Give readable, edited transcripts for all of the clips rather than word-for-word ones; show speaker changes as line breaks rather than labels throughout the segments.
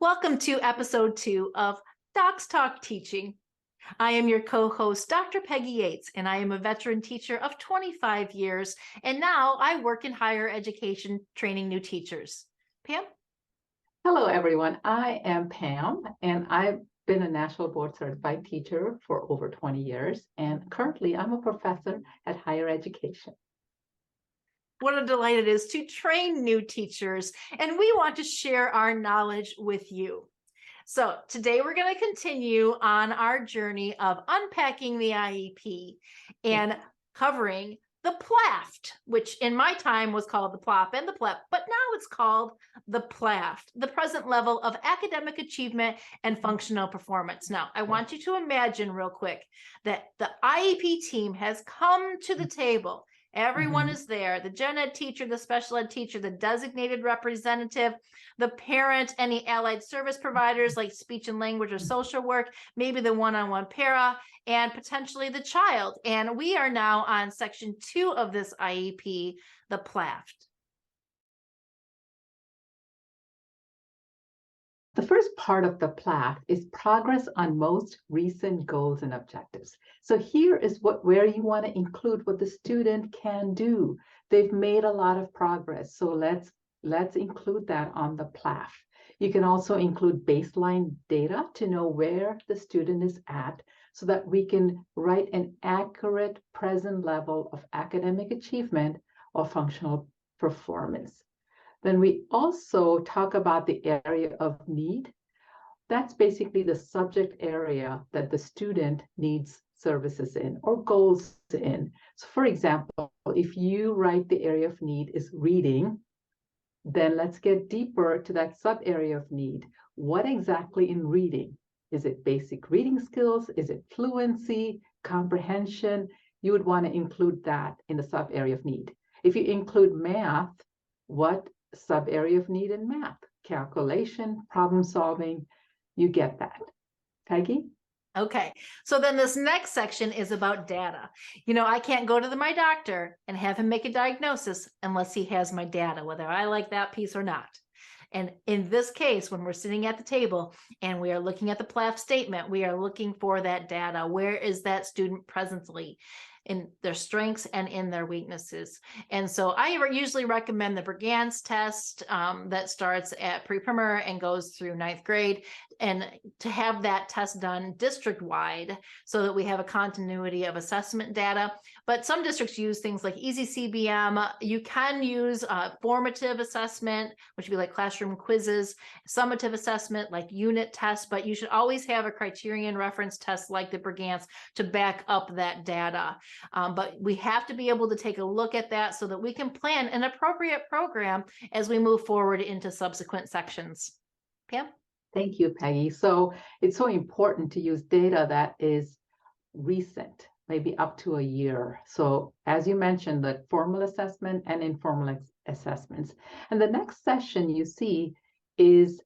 Welcome to episode 2 of Docs Talk Teaching. I am your co-host, Dr. Peggy Yates, and I am a veteran teacher of 25 years, and now I work in higher education training new teachers. Pam?
Hello, everyone. I am Pam, and I've been a National Board Certified teacher for over 20 years, and currently I'm a professor at higher education.
What a delight it is to train new teachers, and we want to share our knowledge with you. So today we're going to continue on our journey of unpacking the IEP and covering the Plaafp, which in my time was called the Plaafp and the Plaafp, but now it's called the Plaafp, the present level of academic achievement and functional performance. Now, I want you to imagine real quick that the IEP team has come to the table. Everyone is there, the gen ed teacher, the special ed teacher, the designated representative, the parent, any allied service providers like speech and language or social work, maybe the one-on-one para, and potentially the child. And we are now on section 2 of this IEP, the Plaafp.
The first part of the Plaafp is progress on most recent goals and objectives. So here is where you want to include what the student can do. They've made a lot of progress, so let's include that on the Plaafp. You can also include baseline data to know where the student is at so that we can write an accurate present level of academic achievement or functional performance. Then we also talk about the area of need. That's basically the subject area that the student needs services in or goals in. So for example, if you write the area of need is reading, then let's get deeper to that sub area of need. What exactly in reading? Is it basic reading skills? Is it fluency, comprehension? You would want to include that in the sub area of need. If you include math, what sub area of need in math? Calculation, problem solving, you get that. Peggy?
Okay, so then this next section is about data. You know, I can't go to my doctor and have him make a diagnosis unless he has my data, whether I like that piece or not. And in this case, when we're sitting at the table and we are looking at the Plaafp statement, we are looking for that data. Where is that student presently in their strengths and in their weaknesses? And so I usually recommend the Brigance test that starts at pre-primer and goes through 9th grade, and to have that test done district-wide so that we have a continuity of assessment data. But some districts use things like Easy CBM. You can use formative assessment, which would be like classroom quizzes, summative assessment like unit tests, but you should always have a criterion reference test like the Brigance to back up that data. But we have to be able to take a look at that so that we can plan an appropriate program as we move forward into subsequent sections. Pam?
Thank you, Peggy. So it's so important to use data that is recent, maybe up to a year. So as you mentioned, the formal assessment and informal assessments. And the next session you see is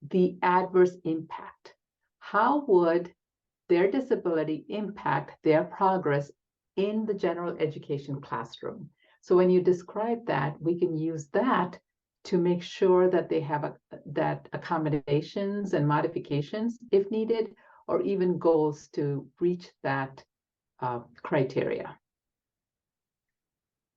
the adverse impact. How would their disability impact their progress in the general education classroom? So when you describe that, we can use that to make sure that they have that accommodations and modifications if needed, or even goals to reach that criteria.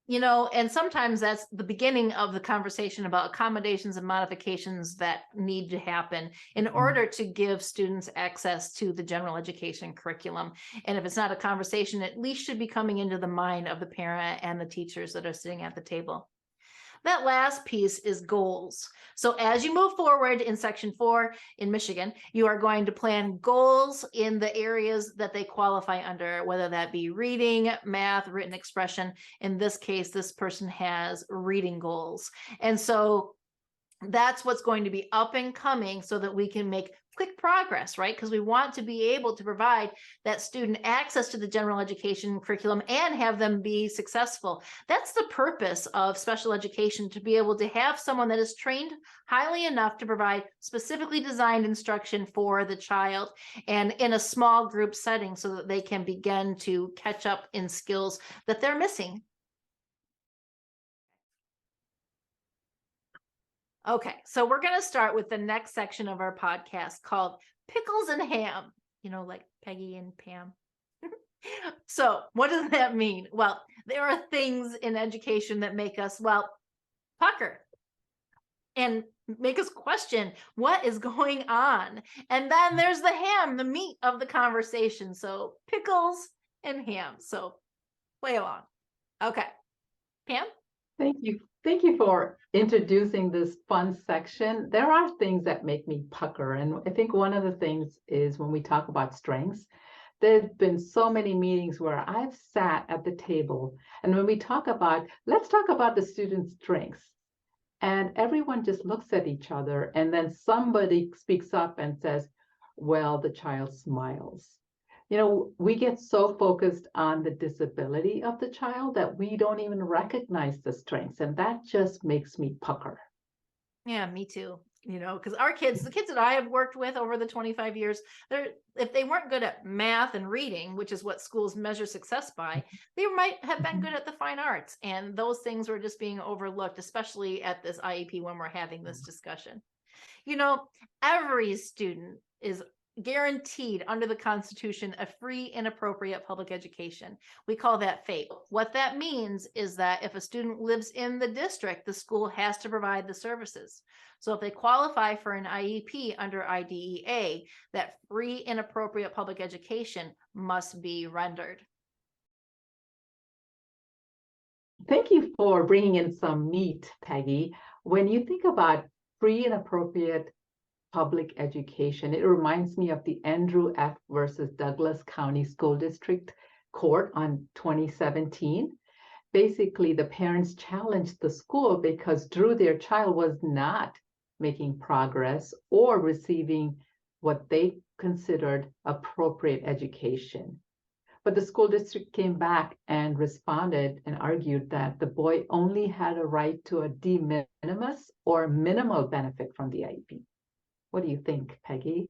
You know, and sometimes that's the beginning of the conversation about accommodations and modifications that need to happen in order to give students access to the general education curriculum. And if it's not a conversation, at least should be coming into the mind of the parent and the teachers that are sitting at the table. That last piece is goals. So as you move forward in section 4 in Michigan, you are going to plan goals in the areas that they qualify under, whether that be reading, math, written expression. In this case, this person has reading goals. And so that's what's going to be up and coming so that we can make quick progress, right? Because we want to be able to provide that student access to the general education curriculum and have them be successful. That's the purpose of special education, to be able to have someone that is trained highly enough to provide specifically designed instruction for the child and in a small group setting so that they can begin to catch up in skills that they're missing. Okay, so we're going to start with the next section of our podcast called Pickles and Ham, like Peggy and Pam. So what does that mean? Well, there are things in education that make us, pucker and make us question what is going on. And then there's the ham, the meat of the conversation. So pickles and ham. So play along. Okay. Pam?
Thank you. Thank you for introducing this fun section. There are things that make me pucker. And I think one of the things is when we talk about strengths, there's been so many meetings where I've sat at the table. And when we talk about, let's talk about the student's strengths. And everyone just looks at each other. And then somebody speaks up and says, well, the child smiles. We get so focused on the disability of the child that we don't even recognize the strengths. And that just makes me pucker.
Yeah, me too. Because the kids that I have worked with over the 25 years, if they weren't good at math and reading, which is what schools measure success by, they might have been good at the fine arts. And those things were just being overlooked, especially at this IEP when we're having this discussion. Every student is guaranteed under the Constitution a free and appropriate public education. We call that FAPE. What that means is that if a student lives in the district, the school has to provide the services. So if they qualify for an IEP under IDEA, that free and appropriate public education must be rendered.
Thank you for bringing in some meat, Peggy. When you think about free and appropriate public education, it reminds me of the Andrew F. versus Douglas County School District Court on 2017. Basically, the parents challenged the school because their child was not making progress or receiving what they considered appropriate education. But the school district came back and responded and argued that the boy only had a right to a de minimis or minimal benefit from the IEP. What do you think, Peggy?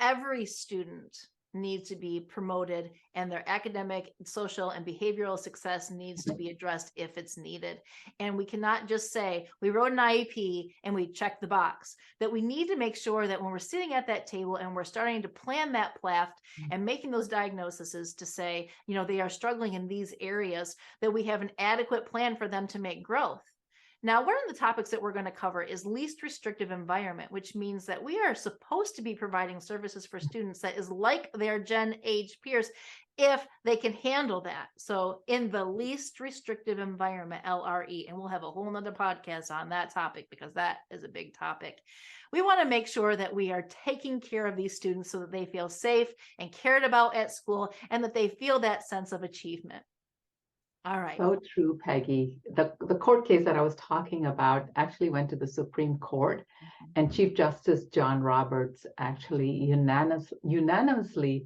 Every student needs to be promoted, and their academic, social, and behavioral success needs to be addressed if it's needed. And we cannot just say we wrote an IEP and we check the box. That we need to make sure that when we're sitting at that table and we're starting to plan that Plaafp and making those diagnoses to say, they are struggling in these areas, that we have an adequate plan for them to make growth. Now, one of the topics that we're going to cover is least restrictive environment, which means that we are supposed to be providing services for students that is like their Gen age peers if they can handle that. So in the least restrictive environment, LRE, and we'll have a whole nother podcast on that topic because that is a big topic. We want to make sure that we are taking care of these students so that they feel safe and cared about at school and that they feel that sense of achievement. All right.
So true, Peggy. The court case that I was talking about actually went to the Supreme Court, and Chief Justice John Roberts actually unanimously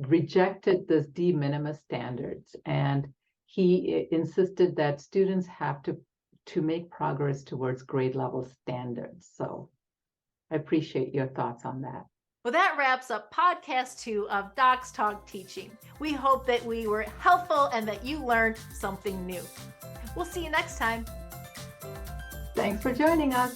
rejected this de minimis standards, and he insisted that students have to make progress towards grade level standards. So I appreciate your thoughts on that.
Well, that wraps up podcast 2 of Docs Talk Teaching. We hope that we were helpful and that you learned something new. We'll see you next time.
Thanks for joining us.